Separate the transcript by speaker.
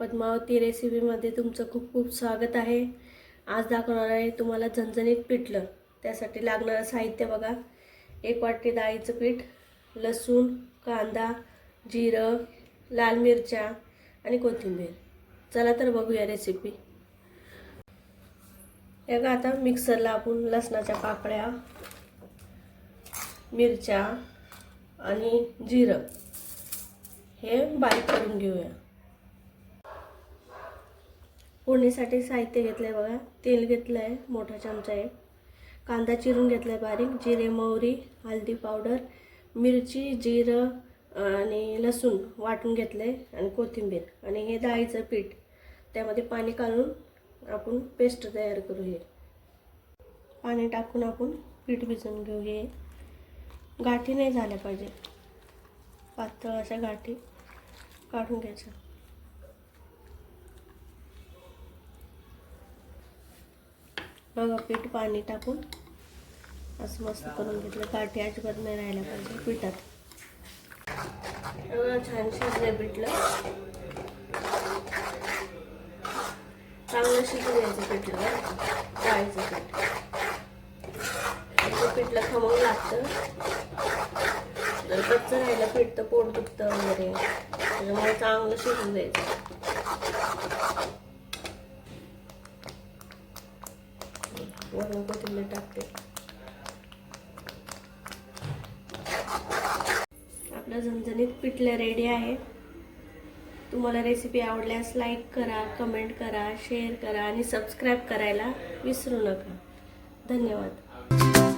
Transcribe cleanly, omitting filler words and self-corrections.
Speaker 1: पद्मावती रेसिपीमध्ये तुमचं खूप खूप स्वागत आहे। आज दाखवणार आहे तुम्हाला झणझणीत पिठलं। त्यासाठी लागणारं साहित्य बघा। 1 वाटी डाळीचं पीठ, लसूण, कांदा, जिरं, लाल मिरच्या आणि कोथिंबीर। चला तर बघूया रेसिपी। याला आता मिक्सरला आपण लसणाच्या पाकळ्या, मिरच्या आणि जिरं हे बारीक करून घेऊया। फोडणीसाठी साहित्य घेतलंय बघा। तेल घेतलंय मोठा चमचा एक, कांदा चिरून घेतलाय बारीक, जिरे, मोहरी, हळदी पावडर, मिरची, जिरं आणि लसूण वाटून घेतलंय आणि कोथिंबीर आणि हे डाळीचं पीठ। त्यामध्ये पाणी घालून आपण पेस्ट तयार करू। हे पाणी टाकून आपण पीठ भिजवून घेऊ। हे गाठी नाही झाल्या पाहिजे, पातळ अशा गाठी काढून घ्यायच्या। बघा पीठ पाणी टाकून असं मस्त करून घेतलं। गाठी अजिबात नाही राहायला पाहिजे पिठात। छान शिजले पिठलं, चांगलं शिजू द्यायचं पिठलं। डाळीचं पीठ पिठलं खमंग लागतं। जर कच्चं राहिलं पीठ तर पोट दुखतं वगैरे, त्याच्यामुळे चांगलं शिजू द्यायचं। वरून कोथिंबीर टाकते। आपलं झणझणीत पिठलं रेडी आहे। तुम्हाला रेसिपी आवडल्यास लाईक करा, कमेंट करा, शेअर करा आणि सबस्क्राईब करायला विसरू नका। धन्यवाद।